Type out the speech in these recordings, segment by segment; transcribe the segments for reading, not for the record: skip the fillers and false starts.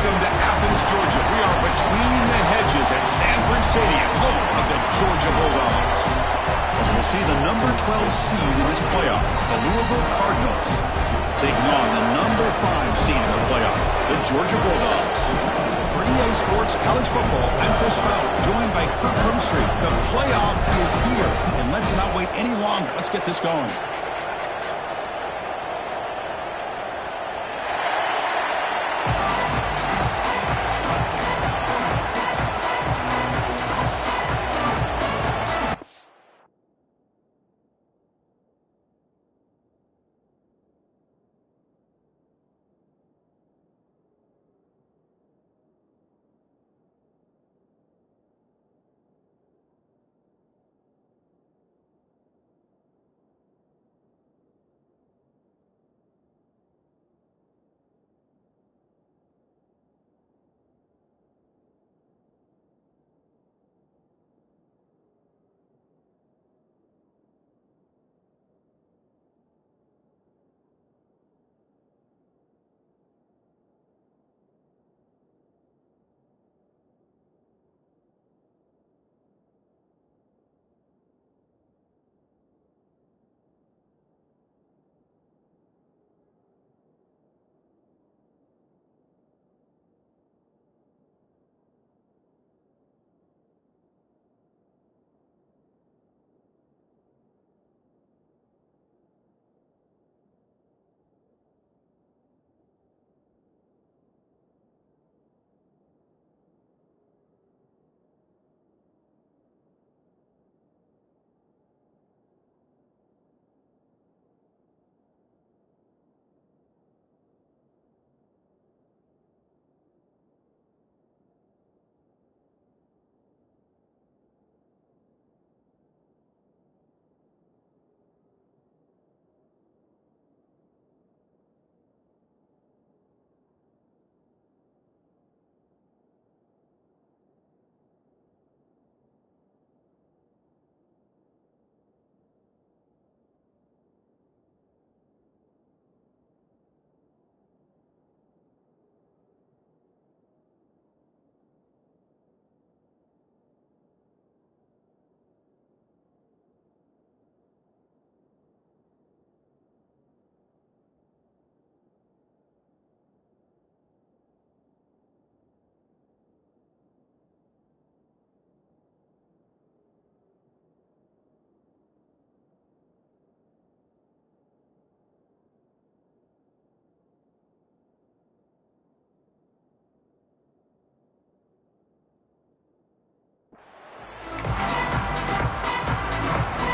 Welcome to Athens, Georgia. We are between the hedges at Sanford Stadium, home of the Georgia Bulldogs. As we'll see the number 12 seed in this playoff, the Louisville Cardinals, taking on the number 5 seed in the playoff, the Georgia Bulldogs. For EA Sports College Football, I'm Chris Fowler, joined by Kirk Herbstreit. The playoff is here, and let's not wait any longer. Let's get this going.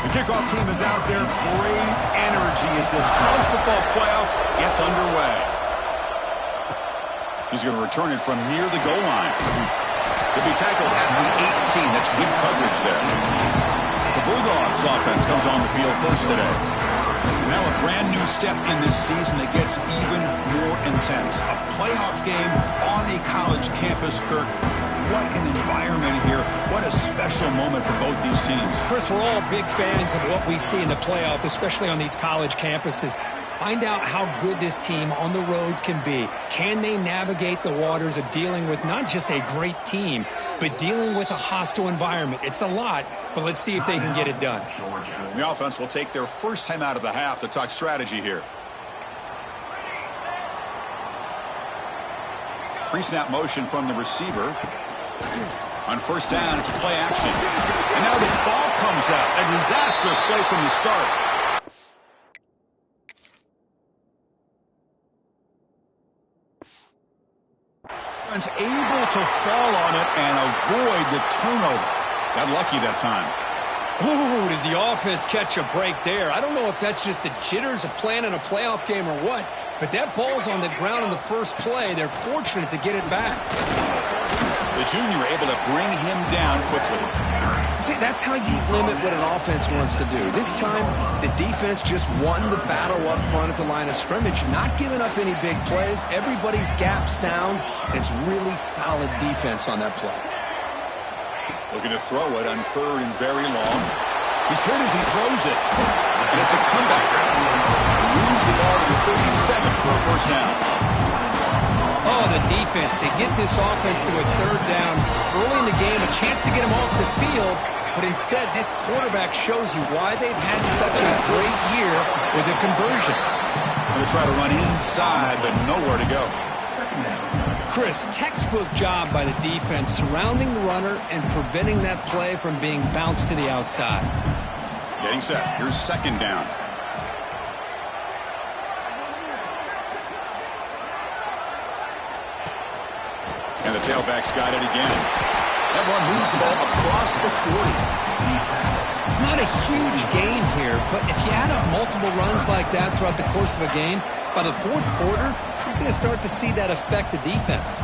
The kickoff team is out there. Great energy as this college football playoff gets underway. He's going to return it from near the goal line. He'll be tackled at the 18. That's good coverage there. The Bulldogs offense comes on the field first today. Now a brand new step in this season that gets even more intense. A playoff game on a college campus, Kirk. What an environment here. What a special moment for both these teams. Chris, we're all big fans of what we see in the playoff, especially on these college campuses. Find out how good this team on the road can be. Can they navigate the waters of dealing with not just a great team, but dealing with a hostile environment? It's a lot, but let's see if they can get it done. The offense will take their first time out of the half to talk strategy here. Pre-snap motion from the receiver. On first down, it's play action. And now the ball comes out. A disastrous play from the start. Offense able to fall on it and avoid the turnover. Got lucky that time. Ooh, did the offense catch a break there? I don't know if that's just the jitters of playing in a playoff game or what, but that ball's on the ground in the first play. They're fortunate to get it back. The junior able to bring him down quickly. See, that's how you limit what an offense wants to do. This time, the defense just won the battle up front at the line of scrimmage, not giving up any big plays. Everybody's gap sound, and it's really solid defense on that play. Looking to throw it on third and very long. He's hit as he throws it. And it's a comeback. Moves the ball to the 37 for a first down. Oh, the defense. They get this offense to a third down early in the game, a chance to get them off the field, but instead this quarterback shows you why they've had such a great year with a conversion. They'll try to run inside, but nowhere to go. Chris, textbook job by the defense surrounding the runner and preventing that play from being bounced to the outside. Getting set. Here's second down. And the tailback's got it again. That one moves the ball across the 40. It's not a huge gain here, but if you add up multiple runs like that throughout the course of a game, by the fourth quarter, you're going to start to see that affect the defense.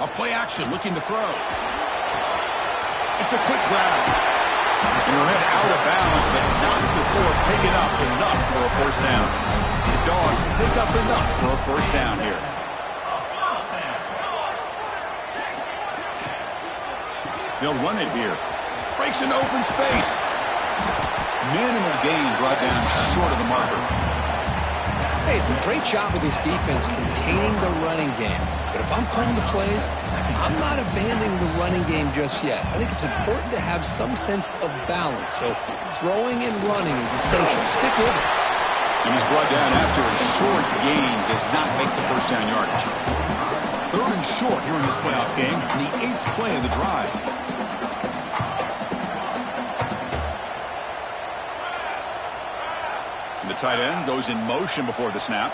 A play action, looking to throw. It's a quick grab. And he'll head out of bounds, but not before picking up enough for a first down. The Dogs pick up enough for a first down here. They'll run it here. Breaks into open space. Minimal gain brought down short of the marker. Hey, it's a great job with this defense containing the running game. But if I'm calling the plays, I'm not abandoning the running game just yet. I think it's important to have some sense of balance. So throwing and running is essential. Stick with it. And he's brought down after a short gain does not make the first down yardage. Third and short here in this playoff game, the 8th play of the drive. And the tight end goes in motion before the snap.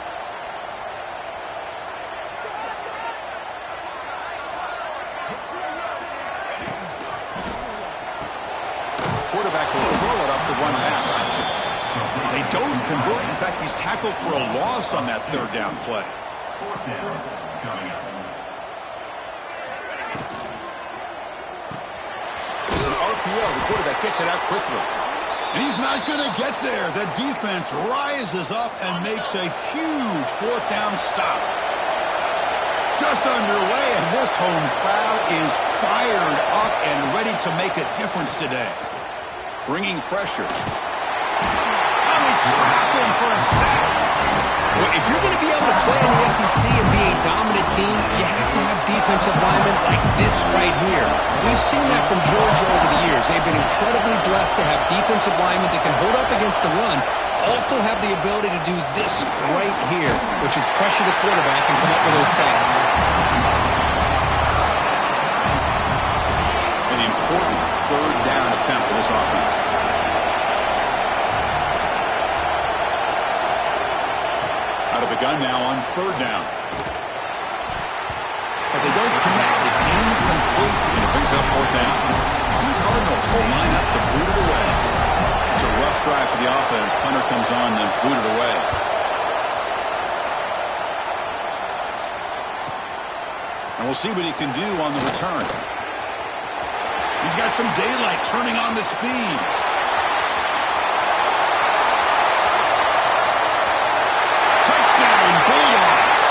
Quarterback will throw it off the run pass option. They don't convert. In fact, he's tackled for a loss on that third down play. It's an RPO. The quarterback gets it out quickly. And he's not going to get there. The defense rises up and makes a huge fourth down stop. Just underway, and this home crowd is fired up and ready to make a difference today. Bringing pressure. And they trap him for a sack. Well, if you're going to be able to play in the SEC and be a dominant team, you have to have defensive linemen like this right here. We've seen that from Georgia over the years. They've been incredibly blessed to have defensive linemen that can hold up against the run, also have the ability to do this right here, which is pressure the quarterback and come up with those sacks. An important third down attempt for this offense. Out of the gun now on third down. But they don't connect. It's incomplete, and it brings up fourth down. And the Cardinals will line up to boot it away. It's a rough drive for the offense. Punter comes on and boot it away. And we'll see what he can do on the return. He's got some daylight turning on the speed. Touchdown, Bulldogs,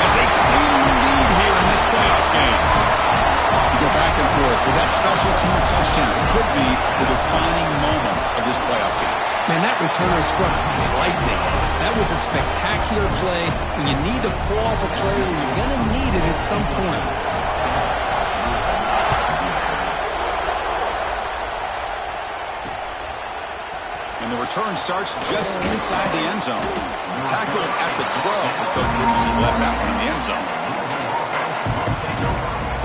as they claim the lead here in this playoff game. You go back and forth, but that special teams touchdown could be the defining moment of this playoff game. Man, that returner struck like lightning. That was a spectacular play. When you need to pull off a play where you're going to need it at some point. And the return starts just inside the end zone. Tackled at the 12. The coach wishes he left that one in the end zone.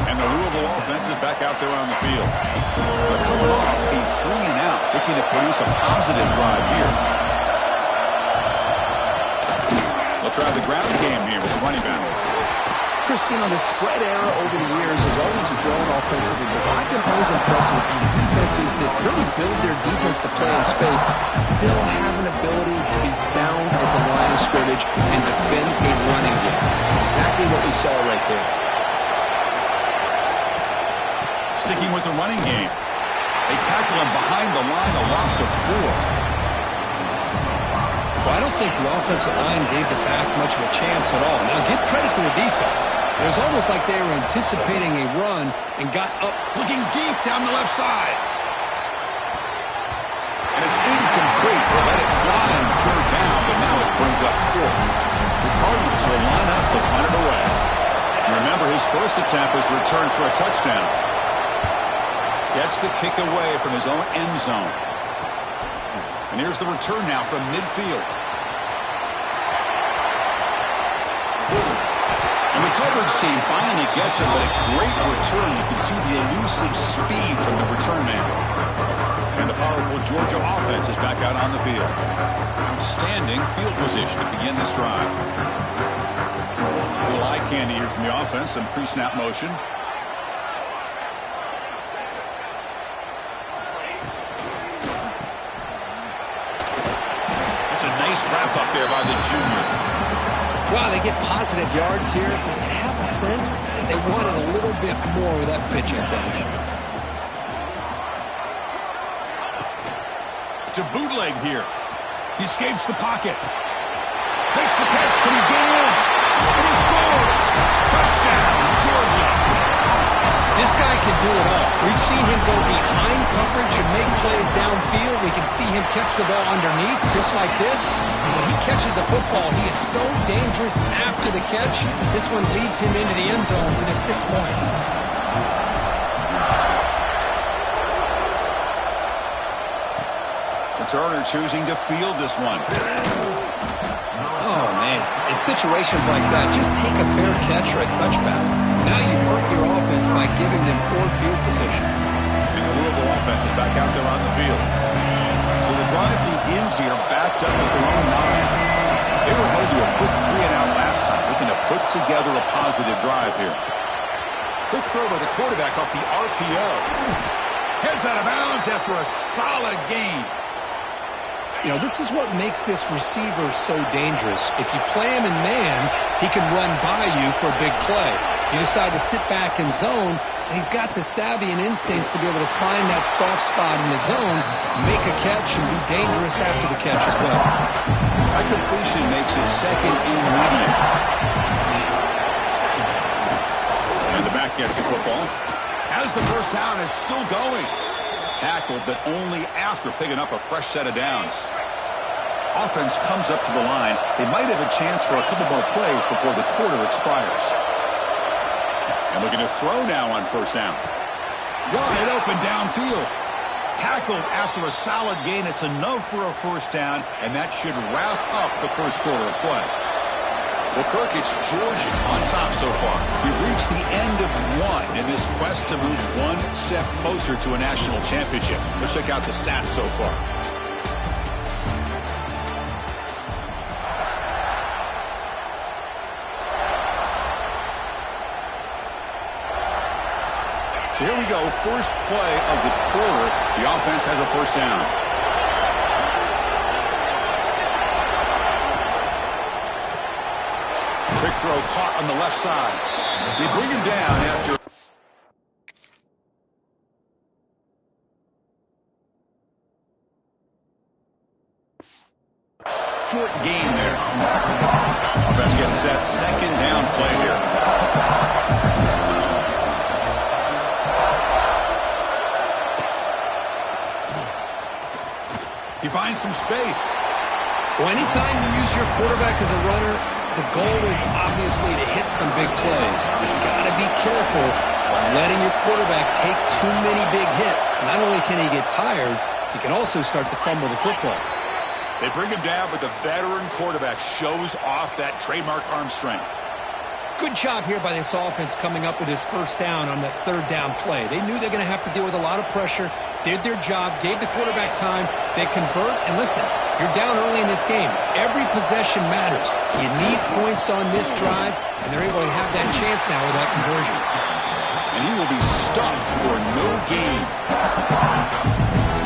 And the Louisville offense is back out there on the field. They're coming off the 3-and-out, looking to produce a positive drive here. They'll try the ground game here with the running back. Christian, the spread era over the years has always grown offensively, but I've been always impressed with defenses that really build their defense to play in space, still have an ability to be sound at the line of scrimmage and defend a running game. It's exactly what we saw right there. Sticking with the running game. They tackle him behind the line, a loss of 4. Well, I don't think the offensive line gave the back much of a chance at all. Now, give credit to the defense. It was almost like they were anticipating a run and got up. Looking deep down the left side. brings up fourth. The Cardinals will line up to punt it away. Remember, his first attempt was returned for a touchdown. Gets the kick away from his own end zone. And here's the return now from midfield. And the coverage team finally gets it, but a great return. You can see the elusive speed from the return man. And the powerful Georgia offense is back out on the field. Outstanding field position to begin this drive. A little eye candy here from the offense, some pre-snap motion. It's a nice wrap up there by the junior. Wow, they get positive yards here. I have a sense that they wanted a little bit more with that pitching catch. To bootleg here. He escapes the pocket. Makes the catch. Can he get in? And he scores! Touchdown, Georgia! This guy can do it all. We've seen him go behind coverage and make plays downfield. We can see him catch the ball underneath, just like this. And when he catches the football, he is so dangerous after the catch. This one leads him into the end zone for the 6 points. Turner choosing to field this one. Oh, man. In situations like that, just take a fair catch or a touchback. Now you've hurt your offense by giving them poor field position. And the Louisville offense is back out there on the field. So the drive begins here backed up at their own 9. They were held to a quick 3-and-out last time, looking to put together a positive drive here. Quick throw by the quarterback off the RPO. Heads out of bounds after a solid gain. You know, this is what makes this receiver so dangerous. If you play him in man, he can run by you for a big play. You decide to sit back in zone, and he's got the savvy and instincts to be able to find that soft spot in the zone, make a catch, and be dangerous after the catch as well. That completion makes it second and medium. And the back gets the football. Has the first down, is still going. Tackled, but only after picking up a fresh set of downs. Offense comes up to the line. They might have a chance for a couple more plays before the quarter expires. And looking to throw now on first down. Wide open downfield. Tackled after a solid gain. It's enough for a first down, and that should wrap up the first quarter of play. Well, Kirk, it's Georgia on top so far. We've reached the end of one in this quest to move one step closer to a national championship. Let's check out the stats so far. So here we go. First play of the quarter. The offense has a first down. Quick throw caught on the left side. They bring him down after. Short gain there. Offense getting set. Second down play here. He finds some space. Well, anytime you use your quarterback as a runner, the goal is obviously to hit some big plays. You've got to be careful of letting your quarterback take too many big hits. Not only can he get tired, he can also start to fumble the football. They bring him down, but the veteran quarterback shows off that trademark arm strength. Good job here by this offense coming up with his first down on that third down play. They knew they're going to have to deal with a lot of pressure, did their job, gave the quarterback time. They convert, and listen, you're down early in this game. Every possession matters. You need points on this drive, and they're able to have that chance now with that conversion. And he will be stuffed for no gain.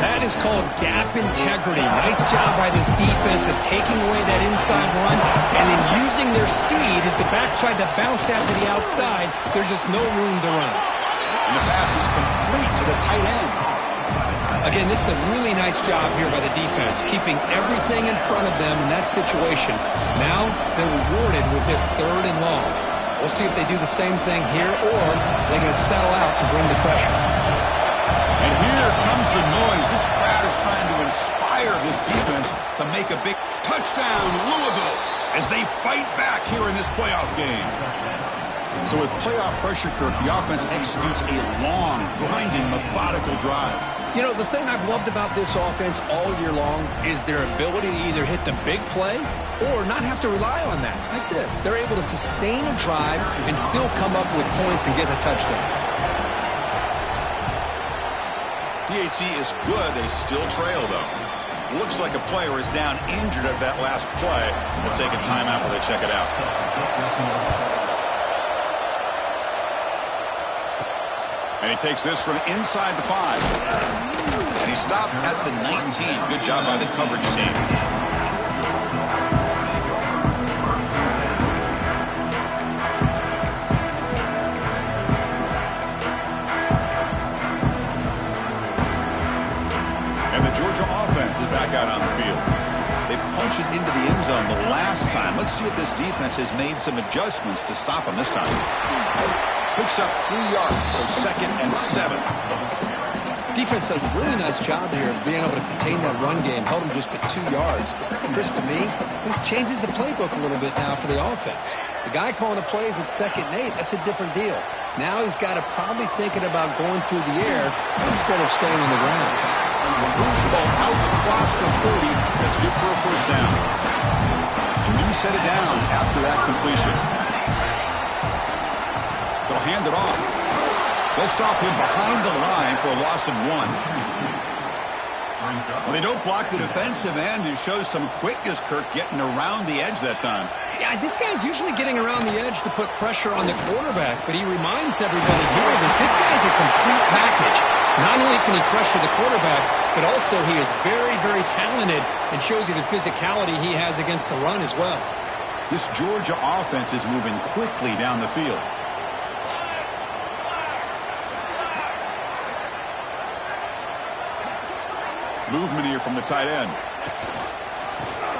That is called gap integrity. Nice job by this defense of taking away that inside run and then using their speed as the back tried to bounce out to the outside. There's just no room to run. And the pass is complete to the tight end. Again, this is a really nice job here by the defense, keeping everything in front of them in that situation. Now they're rewarded with this third and long. We'll see if they do the same thing here or they're going to settle out and bring the pressure. And here comes the noise. This crowd is trying to inspire this defense to make a big touchdown, Louisville, as they fight back here in this playoff game. So with playoff pressure, Kirk, the offense executes a long, grinding, methodical drive. You know, the thing I've loved about this offense all year long is their ability to either hit the big play or not have to rely on that. Like this, they're able to sustain a drive and still come up with points and get a touchdown. PAT is good. They still trail, though. Looks like a player is down injured at that last play. We'll take a timeout while they check it out. And he takes this from inside the 5. And he stopped at the 19. Good job by the coverage team. And the Georgia offense is back out on the field. They punched it into the end zone the last time. Let's see if this defense has made some adjustments to stop them this time. Picks up 3 yards, so 2nd and 7. Defense does a really nice job here of being able to contain that run game, held them just to 2 yards. Chris, to me, this changes the playbook a little bit now for the offense. The guy calling the plays at 2nd and 8, that's a different deal. Now he's got to probably thinking about going through the air instead of staying on the ground. Loose ball out across the 30. That's good for a first down. A new set of downs after that completion. They'll hand it off. They'll stop him behind the line for a loss of 1. Well, they don't block the defensive end, who shows some quickness, Kirk, getting around the edge that time. Yeah, this guy's usually getting around the edge to put pressure on the quarterback, but he reminds everybody here that this guy's a complete package. Not only can he pressure the quarterback, but also he is very, very talented and shows you the physicality he has against the run as well. This Georgia offense is moving quickly down the field. Movement here from the tight end.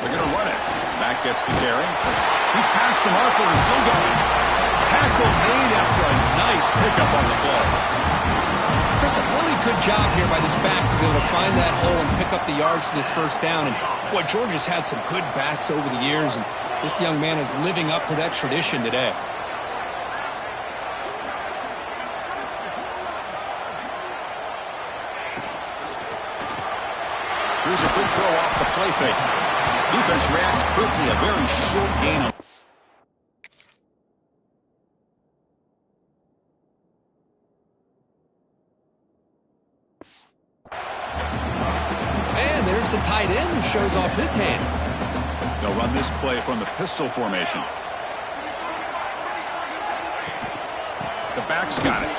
They're going to run it. Mack gets the carry. He's past the marker and still going. Tackle made after a nice pickup on the play. Chris, a really good job here by this back to be able to find that hole and pick up the yards for this first down. And, boy, Georgia's had some good backs over the years, and this young man is living up to that tradition today. Here's a good throw off the play fake. Defense reacts quickly. A very short gain. And there's the tight end who shows off his hands. They'll run this play from the pistol formation. The back's got it.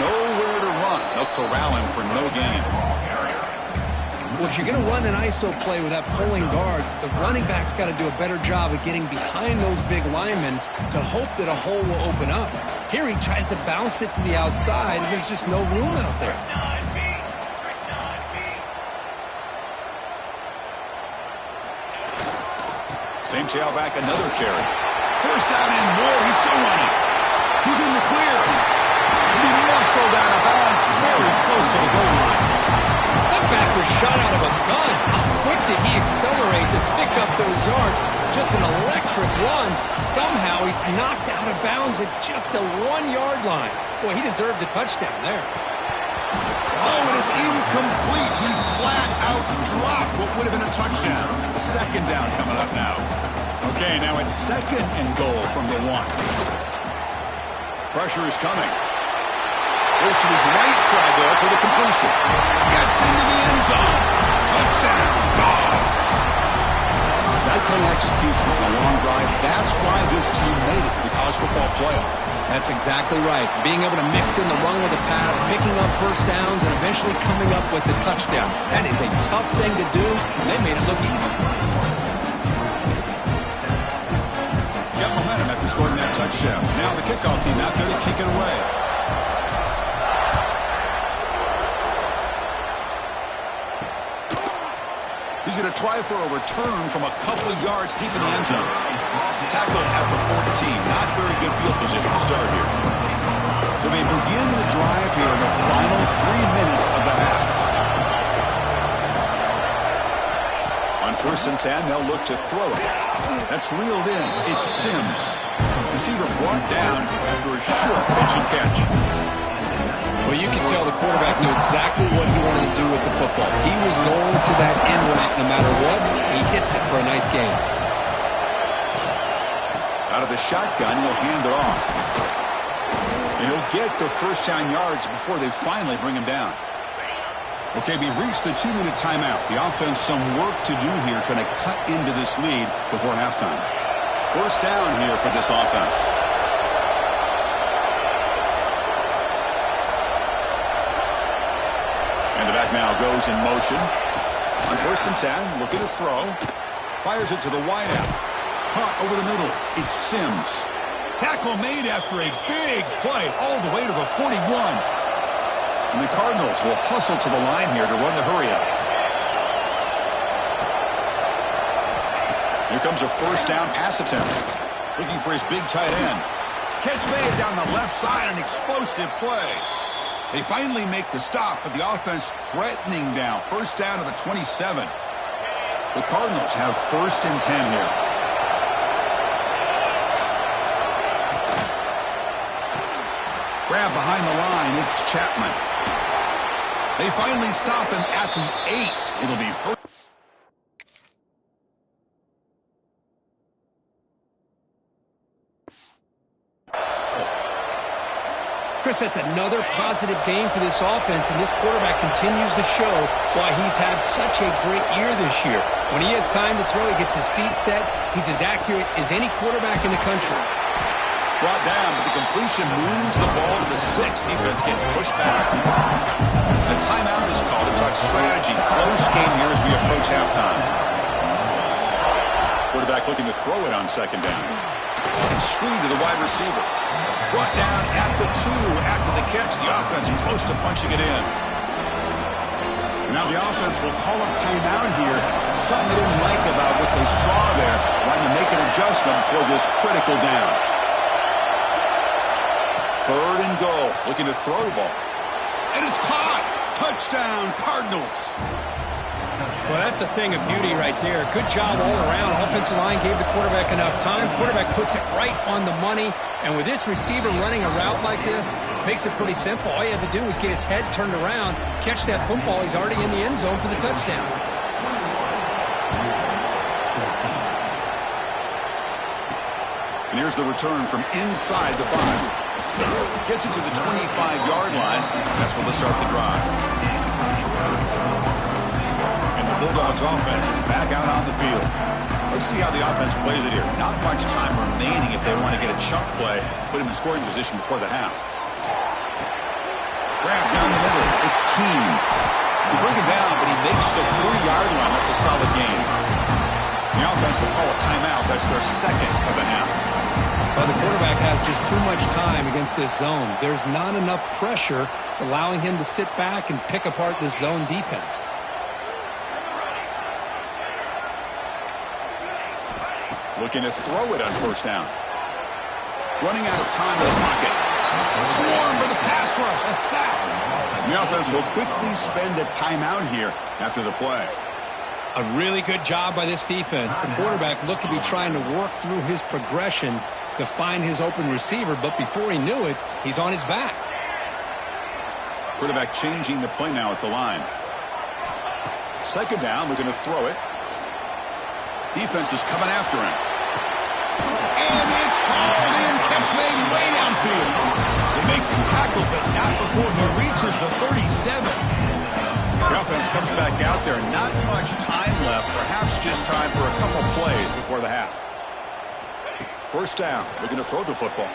Nowhere to run. They'll corral him for no gain. Well, if you're going to run an ISO play with that pulling guard, the running back's got to do a better job of getting behind those big linemen to hope that a hole will open up. Here he tries to bounce it to the outside, and there's just no room out there. Same tailback, another carry. First down and more. He's still running. He's in the clear. He muscled out of bounds very close to the goal line. That back was shot out of a gun. How quick did he accelerate to pick up those yards? Just an electric run. Somehow he's knocked out of bounds at just the 1-yard line. Boy, he deserved a touchdown there. Oh, and it's incomplete. He flat out dropped what would have been a touchdown. Second down coming up now. Okay, now it's 2nd and goal from the 1. Pressure is coming. Goes to his right side there for the completion. Gets into the end zone. Touchdown, Dogs. That kind of execution on a long drive, that's why this team made it to the college football playoff. That's exactly right. Being able to mix in the run with the pass, picking up first downs, and eventually coming up with the touchdown. That is a tough thing to do, and they made it look easy. Got momentum after scoring that touchdown. Now the kickoff team out there to kick it away. He's going to try for a return from a couple of yards deep in the end zone. Tackled at the 14. Not very good field position to start here. So they begin the drive here in the final 3 minutes of the half. On first and 10, they'll look to throw it. That's reeled in. It's Sims. Receiver brought down after a short pitch and catch. Well, you can tell the quarterback knew exactly what he wanted to do with the football. He was going to that end route no matter what. He hits it for a nice gain. Out of the shotgun, he'll hand it off. And he'll get the first down yards before they finally bring him down. Okay, we reached the 2-minute timeout. The offense some work to do here trying to cut into this lead before halftime. First down here for this offense. And the back now goes in motion. On first and 10, looking to throw. Fires it to the wideout. Caught over the middle. It's Sims. Tackle made after a big play all the way to the 41. And the Cardinals will hustle to the line here to run the hurry-up. Here comes a first down pass attempt. Looking for his big tight end. Catch made down the left side, an explosive play. They finally make the stop, but the offense threatening down. First down to the 27. The Cardinals have first and 10 here. Grab behind the line, it's Chapman. They finally stop him at the 8. It'll be first. Chris, that's another positive game for this offense, and this quarterback continues to show why he's had such a great year this year. When he has time to throw, he gets his feet set. He's as accurate as any quarterback in the country. Brought down, but the completion moves the ball to the 6. Defense getting pushed back. A timeout is called to talk strategy. Close game here as we approach halftime. Quarterback looking to throw it on second down. Screen to the wide receiver. Brought down at the 2 after the catch. The offense close to punching it in. Now the offense will call a timeout here. Something they didn't like about what they saw there. Wanting to make an adjustment for this critical down. Third and goal. Looking to throw the ball. And it's caught. Touchdown, Cardinals. Well, that's a thing of beauty right there. Good job all around. Offensive line gave the quarterback enough time. Quarterback puts it right on the money. And with this receiver running a route like this, makes it pretty simple. All you have to do is get his head turned around, catch that football. He's already in the end zone for the touchdown. And here's the return from inside the 5. Gets it to the 25-yard line. That's where they'll start the drive. And the Bulldogs offense is back out on the field. Let's see how the offense plays it here. Not much time remaining if they want to get a chunk play, put him in scoring position before the half. Grab down the middle. It's Keene. They bring him down, but he makes the 3-yard line. That's a solid gain. The offense will call a timeout. That's their second of the half. Well, the quarterback has just too much time against this zone. There's not enough pressure. It's allowing him to sit back and pick apart this zone defense. Looking to throw it on first down. Running out of time in the pocket. Swarm for the pass rush. A sack. The offense will quickly spend a timeout here after the play. A really good job by this defense. The quarterback looked to be trying to work through his progressions to find his open receiver, but before he knew it, he's on his back. Quarterback changing the play now at the line. Second down, we're going to throw it. Defense is coming after him. And it's hauled in. Catch made way downfield. They make the tackle, but not before he reaches the 37. The offense comes back out there. Not much time left. Perhaps just time for a couple plays before the half. First down. Looking to throw the football.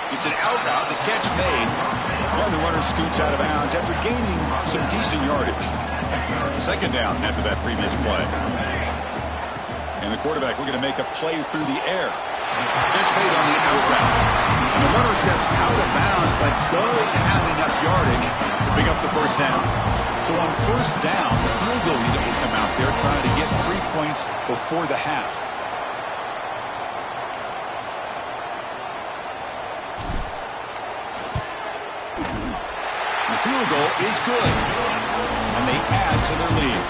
It's an out route. The catch made. And the runner scoots out of bounds after gaining some decent yardage. Second down after that previous play. And the quarterback looking to make a play through the air. Catch made on the out route. And the runner steps out of bounds, but does have enough yardage to pick up the first down. So on first down, the field goal unit will come out there trying to get 3 points before the half. The field goal is good. And they add to their lead.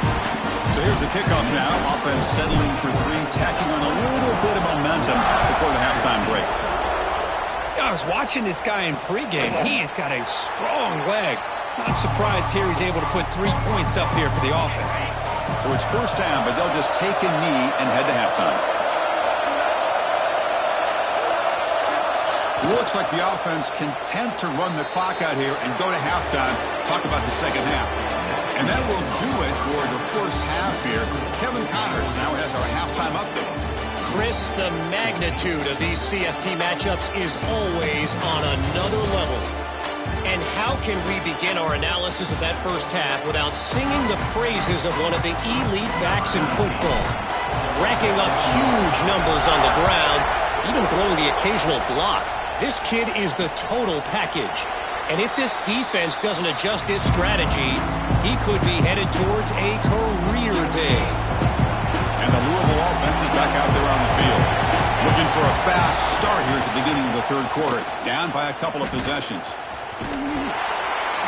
So here's the kickoff now. Offense settling for three, tacking on a little bit of momentum before the halftime break. I was watching this guy in pregame. He has got a strong leg. Not surprised here he's able to put 3 points up here for the offense. So it's first down, but they'll just take a knee and head to halftime. Looks like the offense content to run the clock out here and go to halftime. Talk about the second half. And that will do it for the first half here. Kevin Connors now has our halftime update. Chris, the magnitude of these CFP matchups is always on another level. And how can we begin our analysis of that first half without singing the praises of one of the elite backs in football? Racking up huge numbers on the ground, even throwing the occasional block. This kid is the total package. And if this defense doesn't adjust its strategy, he could be headed towards a career day. And the Louisville offense is back out there on the field. Looking for a fast start here at the beginning of the third quarter. Down by a couple of possessions.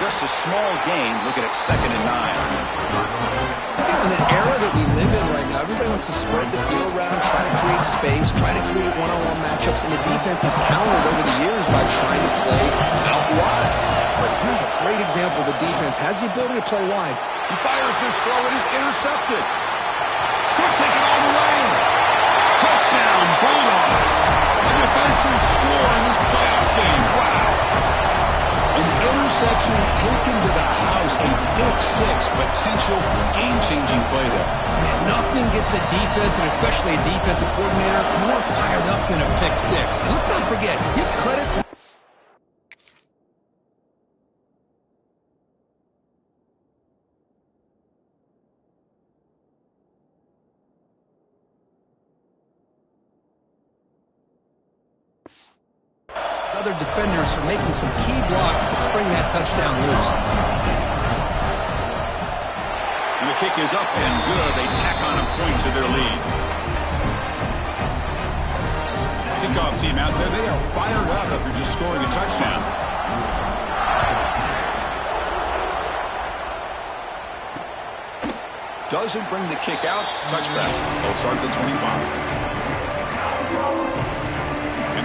Just a small gain. Look at it, 2nd and 9. In the era that we live in right now, everybody wants to spread the field around, try to create space, try to create one-on-one matchups, and the defense has countered over the years by trying to play out wide. But here's a great example. The defense has the ability to play wide. He fires this throw. It is intercepted. Could take it all the way. Touchdown, Bulldogs. A defensive score in this playoff game. Wow. And the interception taken to the house. A big 6 potential game-changing play there. Man, nothing gets a defense, and especially a defensive coordinator, more fired up than a pick 6. And let's not forget, give credit to... other defenders for making some key blocks to spring that touchdown loose. And the kick is up and good. They tack on a point to their lead. Kickoff team out there. They are fired up after just scoring a touchdown. Doesn't bring the kick out. Touchback. They'll start at the 25.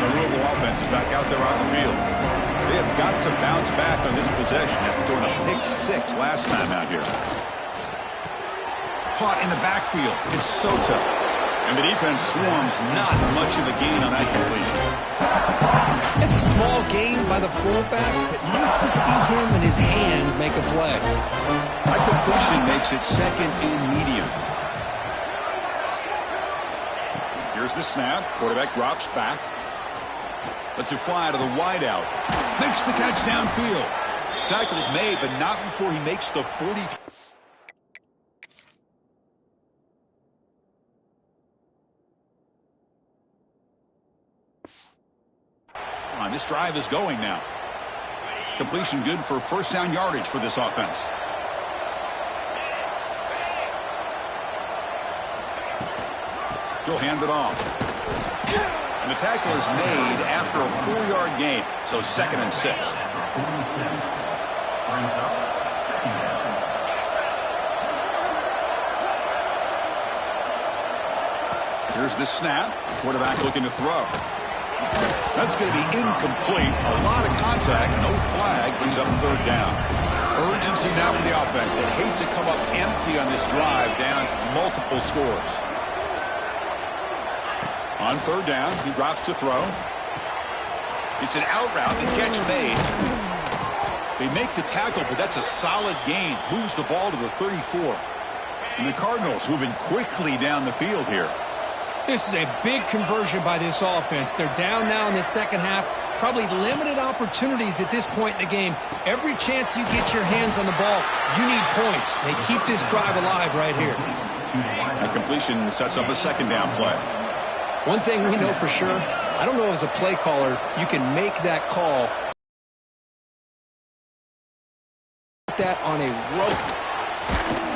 The Louisville offense is back out there on the field. They have got to bounce back on this possession after throwing a pick 6 last time out here. Caught in the backfield. It's Soto. And the defense swarms. Not much of a gain on that completion. It's a small gain by the fullback, but nice to see him and his hands make a play. That completion makes it 2nd and medium. Here's the snap. Quarterback drops back. Lets it fly to the wideout. Makes the catch downfield. Tackle's made, but not before he makes the 40. This drive is going now. Completion good for first down yardage for this offense. He'll hand it off. And the tackle is made after a 4-yard gain, so 2nd and 6. Here's the snap. Quarterback looking to throw. That's going to be incomplete. A lot of contact, no flag, brings up 3rd down. Urgency now for the offense. They hate to come up empty on this drive, down multiple scores. On 3rd down, he drops to throw. It's an out route, the catch made. They make the tackle, but that's a solid gain. Moves the ball to the 34. And the Cardinals moving quickly down the field here. This is a big conversion by this offense. They're down now in the second half. Probably limited opportunities at this point in the game. Every chance you get your hands on the ball, you need points. They keep this drive alive right here. The completion sets up a 2nd down play. One thing we know for sure, I don't know as a play caller, you can make that call. That on a rope.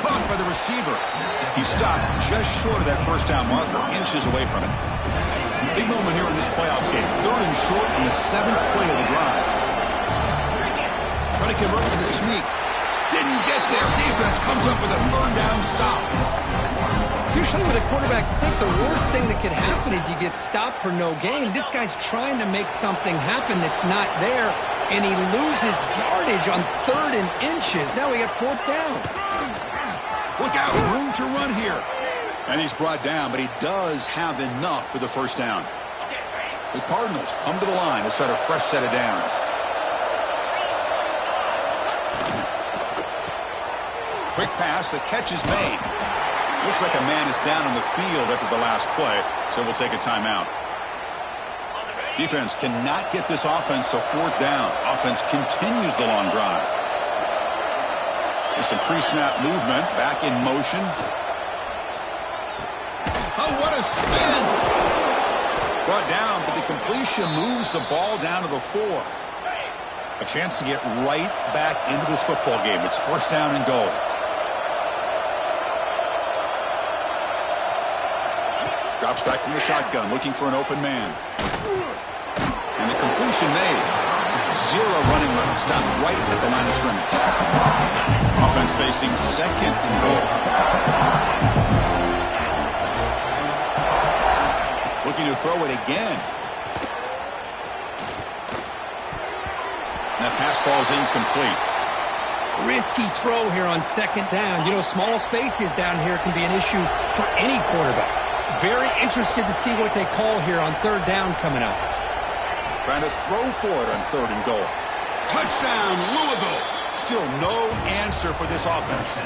Caught by the receiver. He stopped just short of that first down marker, inches away from it. Big moment here in this playoff game. 3rd and short on the 7th play of the drive. Trying to convert with a sneak. Didn't get there. Defense comes up with a 3rd down stop. Usually with a quarterback sneak, the worst thing that could happen is you get stopped for no gain. This guy's trying to make something happen that's not there, and he loses yardage on 3rd and inches. Now we got 4th down. Look out, room to run here. And he's brought down, but he does have enough for the first down. The Cardinals come to the line to set a fresh set of downs. Quick pass, the catch is made. Looks like a man is down on the field after the last play, so we'll take a timeout. Defense cannot get this offense to 4th down. Offense continues the long drive. There's some pre-snap movement, back in motion. Oh, what a spin! Brought down, but the completion moves the ball down to the 4. A chance to get right back into this football game. It's 1st down and goal. Drops back from the shotgun, looking for an open man. And the completion made. 0 running room. Stopped right at the line of scrimmage. Offense facing 2nd and goal. Looking to throw it again. And that pass falls incomplete. Risky throw here on 2nd down. You know, small spaces down here can be an issue for any quarterback. Very interested to see what they call here on 3rd down coming up. Trying to throw for it on 3rd and goal. Touchdown, Louisville. Still no answer for this offense.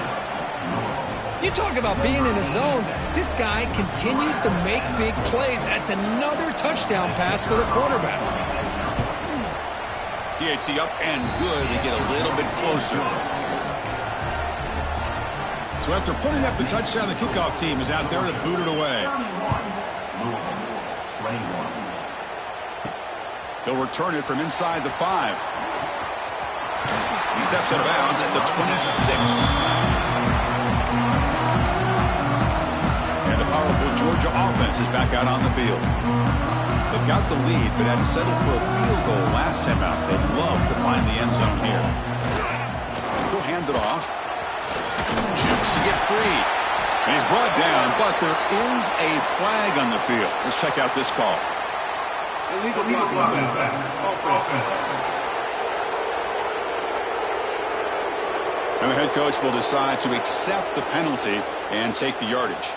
You talk about being in a zone. This guy continues to make big plays. That's another touchdown pass for the quarterback. PAT up and good. They get a little bit closer. So after putting up the touchdown, the kickoff team is out there to boot it away. He'll return it from inside the 5. He steps out of bounds at the 26. And the powerful Georgia offense is back out on the field. They've got the lead, but had to settle for a field goal last time out. They'd love to find the end zone here. He'll hand it off. Jukes to get free. And he's brought down, but there is a flag on the field. Let's check out this call. Illegal block. And the head coach will decide to accept the penalty and take the yardage.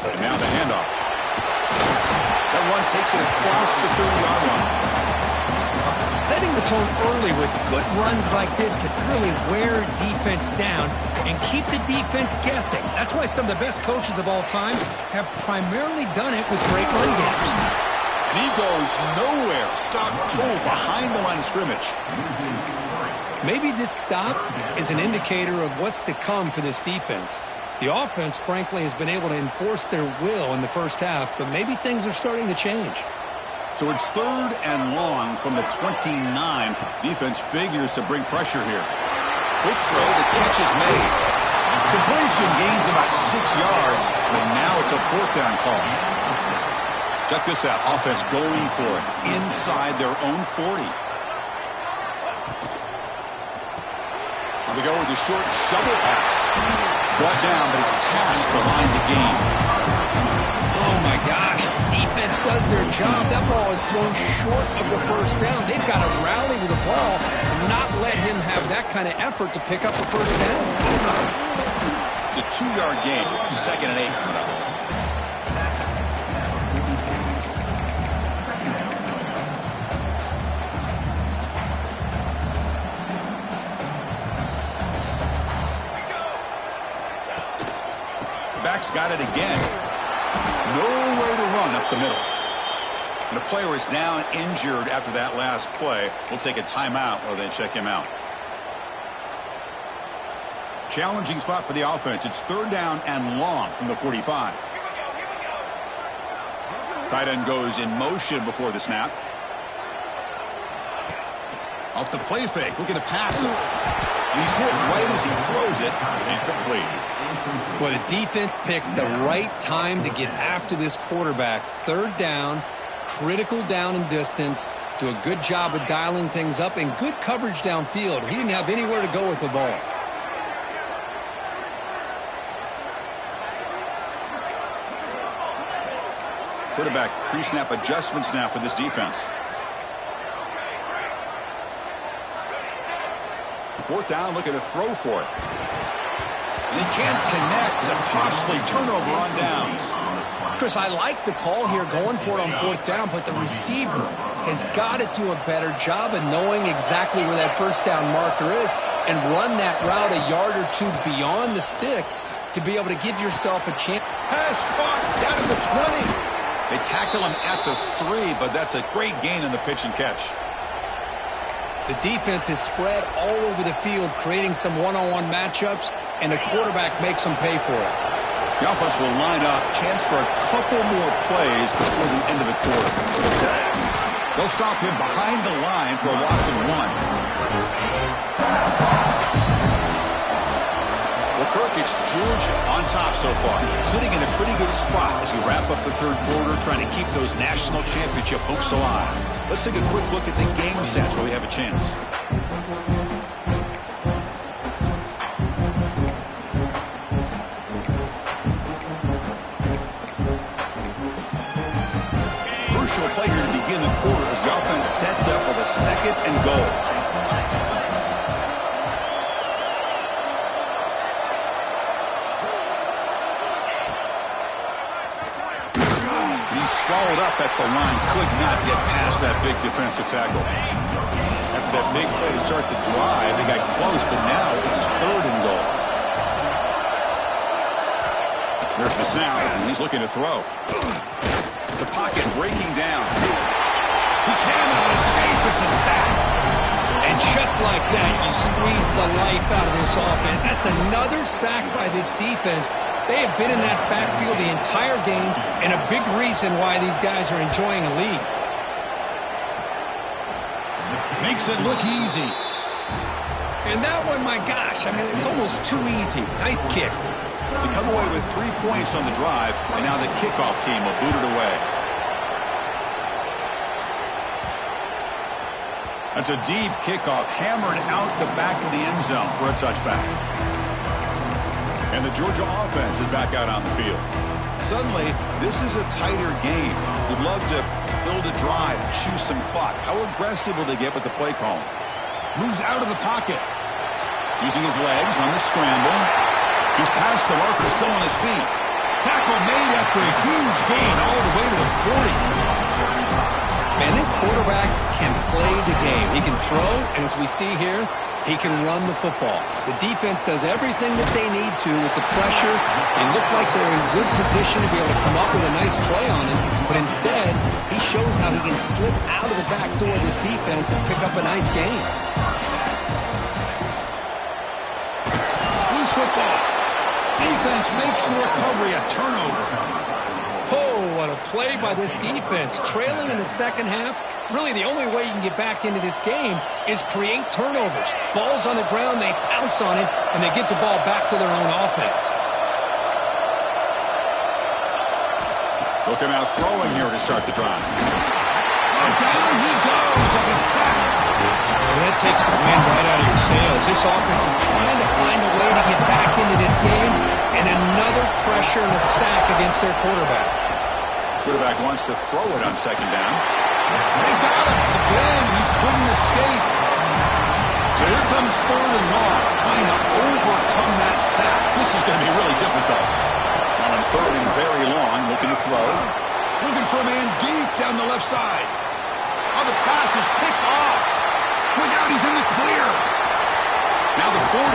And now the handoff. That run takes it across the 30-yard line. Setting the tone early with good runs like this can really wear defense down and keep the defense guessing. That's why some of the best coaches of all time have primarily done it with great run games. And he goes nowhere. Stop cold behind the line of scrimmage. Maybe this stop is an indicator of what's to come for this defense. The offense, frankly, has been able to enforce their will in the first half, but maybe things are starting to change. So it's 3rd and long from the 29. Defense figures to bring pressure here. Quick throw, the catch is made. Completion gains about 6 yards, but now it's a 4th down call. Check this out. Offense going for it inside their own 40. Here we go with the short shovel pass. Brought down, but it's past the line to gain. Oh, my gosh. Defense does their job. That ball is thrown short of the first down. They've got to rally with the ball and not let him have that kind of effort to pick up the first down. It's a 2-yard gain. 2nd and 8. Back's got it again. Nowhere to run up the middle. And the player is down injured after that last play. We'll take a timeout while they check him out. Challenging spot for the offense. It's 3rd down and long from the 45. Tight end goes in motion before the snap. Off the play fake. Looking to pass it. He's hit right as he throws it. Incomplete. Well, the defense picks the right time to get after this quarterback. 3rd down, critical down and distance. Do a good job of dialing things up and good coverage downfield. He didn't have anywhere to go with the ball. Quarterback pre-snap adjustments now for this defense. Fourth down, looking to throw for it. And he can't connect. A costly turnover on downs. Chris, I like the call here going for it on fourth down, but the receiver has got to do a better job of knowing exactly where that first down marker is and run that route a yard or two beyond the sticks to be able to give yourself a chance. Pass caught down to the 20. They tackle him at the 3, but that's a great gain in the pitch and catch. The defense is spread all over the field, creating some one-on-one matchups, and the quarterback makes them pay for it. The offense will line up, chance for a couple more plays before the end of the quarter. They'll stop him behind the line for a loss of 1. Well, Kirk, it's Georgia on top so far, sitting in a pretty good spot as we wrap up the third quarter, trying to keep those national championship hopes alive. Let's take a quick look at the game stats where we have a chance. Crucial play here to begin the quarter as the offense sets up with a 2nd and goal. Swallowed up at the line, could not get past that big defensive tackle. After that big play to start the drive, they got close, but now it's 3rd and goal. There's the snap, and he's looking to throw. The pocket breaking down. He cannot escape. It's a sack. And just like that, you squeeze the life out of this offense. That's another sack by this defense. They have been in that backfield the entire game, and a big reason why these guys are enjoying a lead. Makes it look easy. And that one, my gosh, I mean, it's almost too easy. Nice kick. They come away with 3 points on the drive, and now the kickoff team will boot it away. That's a deep kickoff, hammered out the back of the end zone for a touchback. And the Georgia offense is back out on the field. Suddenly, this is a tighter game. We'd love to build a drive, choose some clock. How aggressive will they get with the play call? Moves out of the pocket. Using his legs on the scramble. He's past the marker, still on his feet. Tackle made after a huge gain all the way to the 40. Man, this quarterback can play the game. He can throw, and as we see here, he can run the football. The defense does everything that they need to with the pressure. They look like they're in good position to be able to come up with a nice play on him, but instead, he shows how he can slip out of the back door of this defense and pick up a nice gain. Loose football. Defense makes the recovery a turnover. Oh, what a play by this defense. Trailing in the second half, really the only way you can get back into this game is create turnovers. Ball's on the ground, they pounce on it, and they get the ball back to their own offense. Looking out throwing here to start the drive. Down he goes. It's a sack. Well, that takes the wind right out of your sails. This offense is trying to find a way to get back into this game, and another pressure and a sack against their quarterback. Quarterback wants to throw it on second down. They got him. Again, he couldn't escape. So here comes 3rd and long, trying to overcome that sack. This is going to be really difficult. Now on 3rd and very long, looking to throw. Looking for a man deep down the left side. Oh, the pass is picked off. Look out, he's in the clear. Now the 40.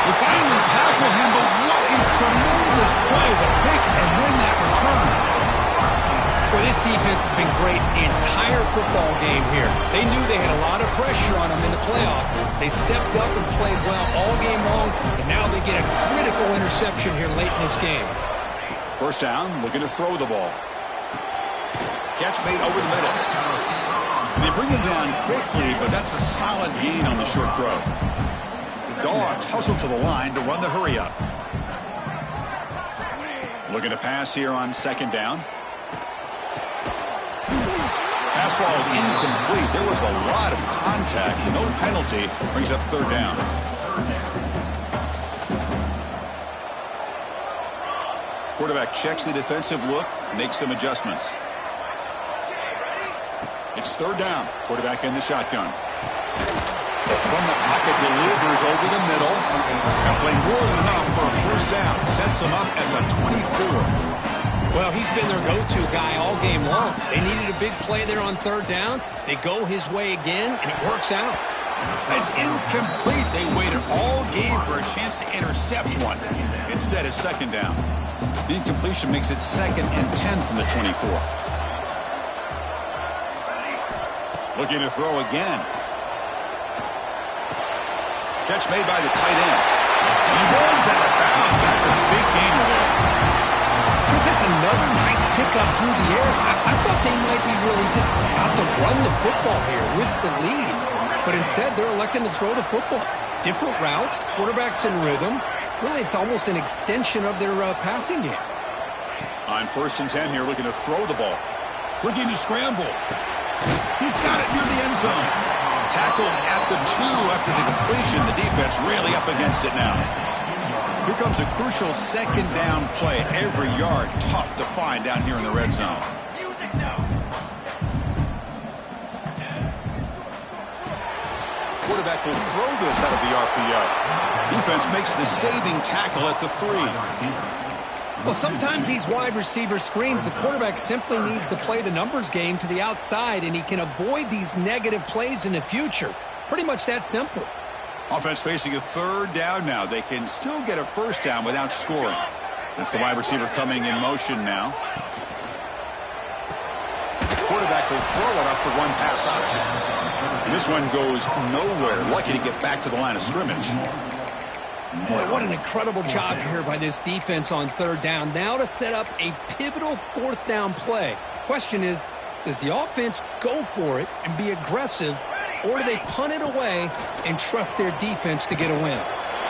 We finally tackle him, but what a tremendous play. The pick and then that return. Boy, this defense has been great the entire football game here. They knew they had a lot of pressure on them in the playoff. They stepped up and played well all game long, and now they get a critical interception here late in this game. First down, looking to throw the ball. Catch made over the middle. They bring him down quickly, but that's a solid gain on the short throw. The Dogs hustle to the line to run the hurry up. Looking to pass here on second down. Pass ball is incomplete. There was a lot of contact. No penalty. Brings up 3rd down. Quarterback checks the defensive look, makes some adjustments. It's third down. Quarterback in the shotgun. From the pocket, delivers over the middle. And playing more than enough for a first down. Sets him up at the 24. Well, he's been their go-to guy all game long. They needed a big play there on third down. They go his way again, and it works out. It's incomplete. They waited all game for a chance to intercept one. Instead, it's second down. The incompletion makes it 2nd and 10 from the 24. Looking to throw again. Catch made by the tight end. He runs out of bounds. That's a big gain there. Chris, that's another nice pickup through the air. I thought they might be really just out to run the football here with the lead. But instead, they're electing to throw the football. Different routes, quarterbacks in rhythm. Really, it's almost an extension of their passing game. On 1st and 10 here, looking to throw the ball. Looking to scramble. He's got it near the end zone. Tackled at the 2 after the completion. The defense really up against it now. Here comes a crucial second down play. Every yard tough to find down here in the red zone. Quarterback will throw this out of the RPO. Defense makes the saving tackle at the 3. Well, sometimes these wide receiver screens, the quarterback simply needs to play the numbers game to the outside, and he can avoid these negative plays in the future. Pretty much that simple. Offense facing a third down now. They can still get a first down without scoring. That's the wide receiver coming in motion now. Quarterback will throw it off the one-pass option. And this one goes nowhere. Lucky to get back to the line of scrimmage. Boy, what an incredible job here by this defense on third down. Now to set up a pivotal 4th down play. Question is, does the offense go for it and be aggressive, or do they punt it away and trust their defense to get a win?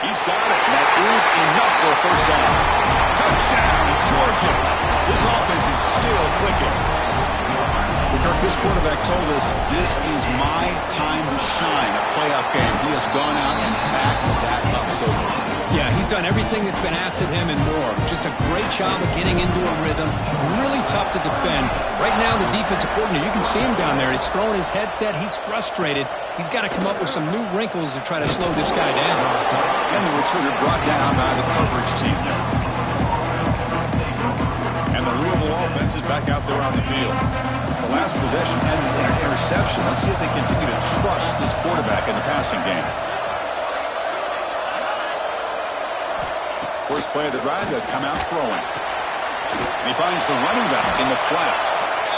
He's got it. That is enough for a first down. Touchdown, Georgia. This offense is still clicking. Kirk, this quarterback told us this is my time to shine, a playoff game. He has gone out and backed that up so far. Yeah, he's done everything that's been asked of him and more. Just a great job of getting into a rhythm. Really tough to defend. Right now, the defensive coordinator, you can see him down there. He's throwing his headset. He's frustrated. He's got to come up with some new wrinkles to try to slow this guy down. And the returner brought down by the coverage team there. And the Louisville offense is back out there on the field. The last possession ended in an interception. Let's see if they continue to trust this quarterback in the passing game. First play of the drive, they'll come out throwing. And he finds the running back in the flat.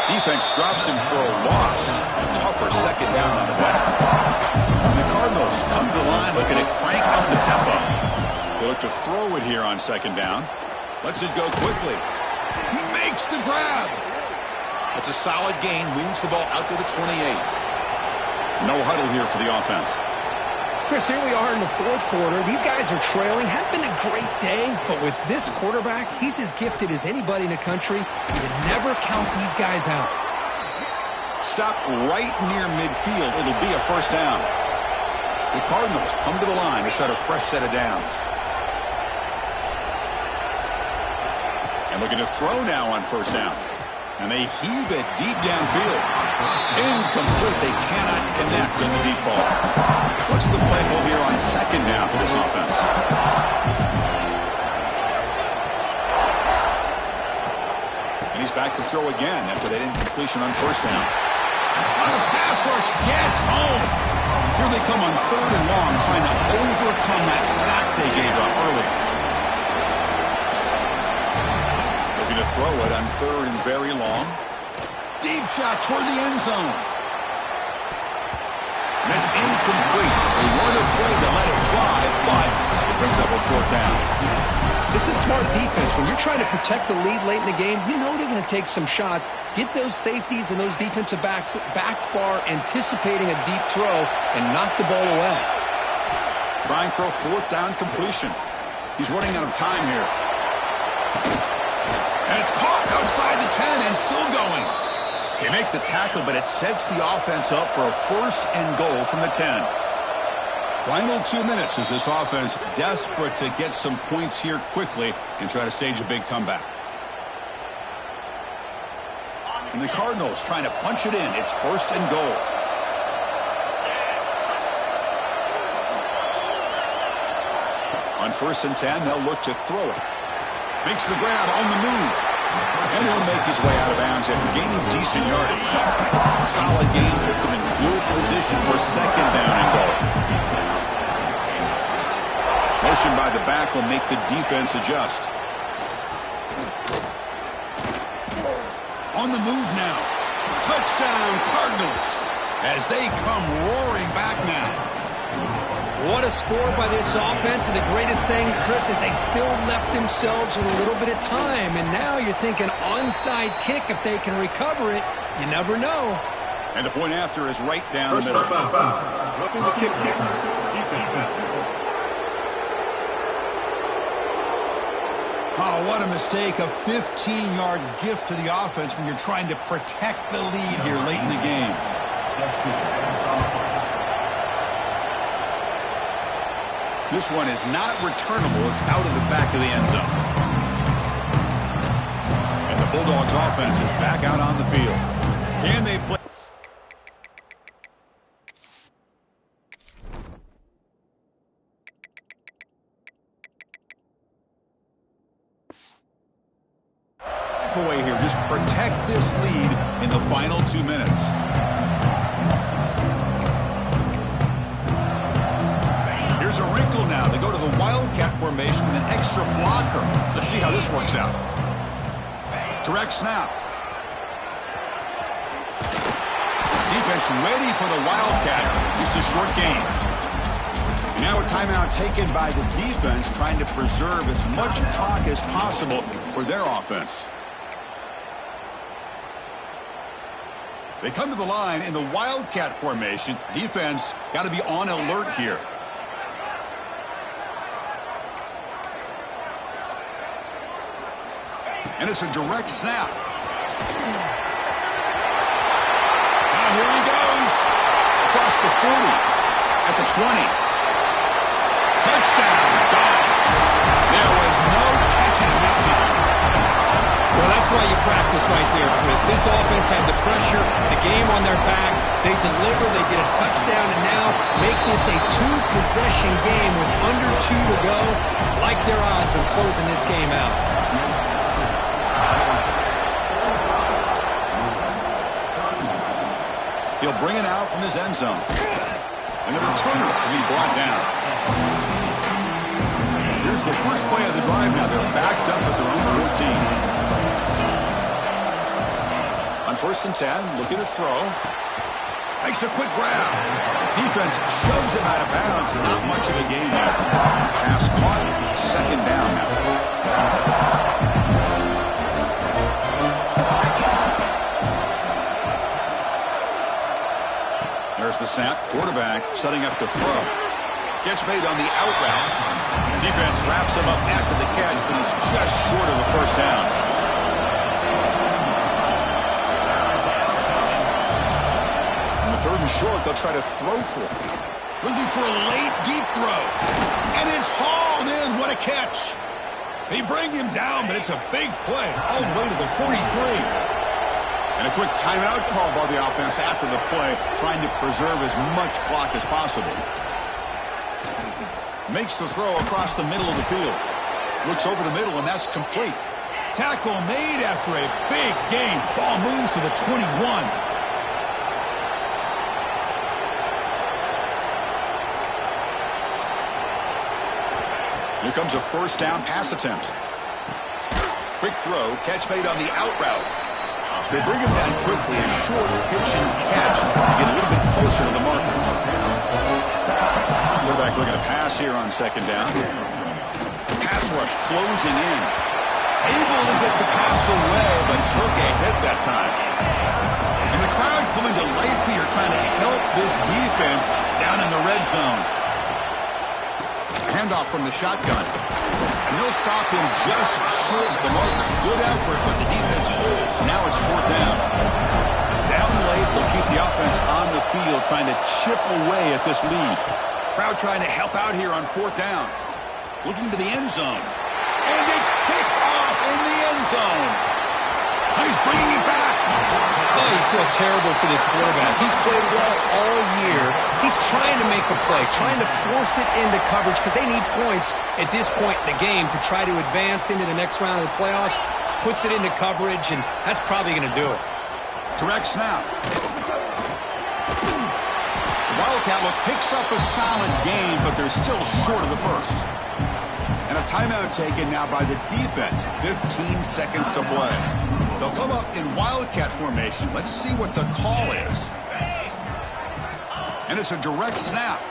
Defense drops him for a loss. A tougher second down on the back. And the Cardinals come to the line looking to crank up the tempo. They look to throw it here on second down. Lets it go quickly. He makes the grab. It's a solid gain. Moves the ball out to the 28. No huddle here for the offense. Chris, here we are in the 4th quarter. These guys are trailing. Hadn't been a great day, but with this quarterback, he's as gifted as anybody in the country. You never count these guys out. Stop right near midfield. It'll be a first down. The Cardinals come to the line to set a fresh set of downs. And looking to throw now on first down. And they heave it deep downfield. Incomplete. They cannot connect on the deep ball. What's the play call here on second down for this offense? And he's back to throw again after that incompletion on first down. On a pass rush, gets home. Here they come on 3rd and long, trying to overcome that sack they gave up early. To throw it on 3rd and very long. Deep shot toward the end zone. And it's incomplete. They weren't afraid to let it fly, but it brings up a 4th down. This is smart defense. When you're trying to protect the lead late in the game, you know they're going to take some shots. Get those safeties and those defensive backs back far, anticipating a deep throw, and knock the ball away. Trying for a 4th down completion. He's running out of time here. And it's caught outside the 10 and still going. They make the tackle, but it sets the offense up for a 1st and goal from the 10. Final 2 minutes as this offense desperate to get some points here quickly and try to stage a big comeback. And the Cardinals trying to punch it in. It's 1st and goal. On 1st and 10, they'll look to throw it. Makes the grab on the move. And he'll make his way out of bounds after gaining decent yardage. Solid game puts him in good position for 2nd down and goal. Motion by the back will make the defense adjust. On the move now. Touchdown, Cardinals, as they come roaring back now. What a score by this offense, and the greatest thing, Chris, is they still left themselves with a little bit of time, and now you're thinking onside kick if they can recover it. You never know. And the point after is right down the middle. Roughing the kick. Defense. Oh, what a mistake. A 15-yard gift to the offense when you're trying to protect the lead here late in the game. This one is not returnable. It's out of the back of the end zone. And the Bulldogs offense is back out on the field. Can they play? Away here. Just protect this lead in the final 2 minutes. Here's a wrinkle now. They go to the Wildcat formation with an extra blocker. Let's see how this works out. Direct snap. Defense ready for the Wildcat. Just a short gain. And now a timeout taken by the defense, trying to preserve as much clock as possible for their offense. They come to the line in the Wildcat formation. Defense got to be on alert here. And it's a direct snap. Now here he goes. Across the 40. At the 20. Touchdown, Dogs. There was no catching him that time. Well, that's why you practice right there, Chris. This offense had the pressure, the game on their back. They deliver, they get a touchdown, and now make this a 2-possession game with under 2 to go. Like their odds of closing this game out. He'll bring it out from his end zone. And the returner will be brought down. Here's the first play of the drive now. They're backed up at their own 14. On 1st and 10, looking to throw. Makes a quick grab. Defense shoves him out of bounds. Not much of a gain there. Pass caught. 2nd down now. There's the snap. Quarterback setting up to throw. Catch made on the out route. Defense wraps him up after the catch, but he's just short of a 1st down. On 3rd and short, they'll try to throw for it. Looking for a late, deep throw. And it's hauled in. What a catch. They bring him down, but it's a big play all the way to the 43. And a quick timeout call by the offense after the play, trying to preserve as much clock as possible. Makes the throw across the middle of the field. Looks over the middle, and that's complete. Tackle made after a big gain. Ball moves to the 21. Here comes a 1st down pass attempt. Quick throw, catch made on the out route. They bring him down quickly, a short pitch and catch to get a little bit closer to the marker. Quarterback looking to pass here on 2nd down. Pass rush closing in. Able to get the pass away, but took a hit that time. And the crowd coming to life here, trying to help this defense down in the red zone. Handoff from the shotgun. And they'll stop him just short of the marker. Good effort, but the defense holds. Now it's 4th down. Down late, they'll keep the offense on the field, trying to chip away at this lead. Crowd trying to help out here on 4th down. Looking to the end zone. And it's picked off in the end zone. He's bringing it back. Oh, you feel terrible for this quarterback. He's played well all year. He's trying to make a play, trying to force it into coverage because they need points at this point in the game to try to advance into the next round of the playoffs. Puts it into coverage, and that's probably going to do it. Direct snap. Wildcat look picks up a solid game, but they're still short of the first. And a timeout taken now by the defense. 15 seconds to play. They'll come up in Wildcat formation. Let's see what the call is. And it's a direct snap.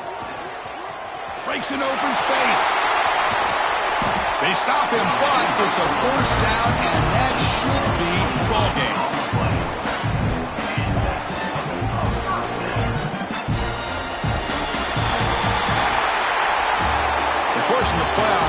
Breaks in open space. They stop him, but it's a first down, and that should be ball game. Of course, in the playoffs,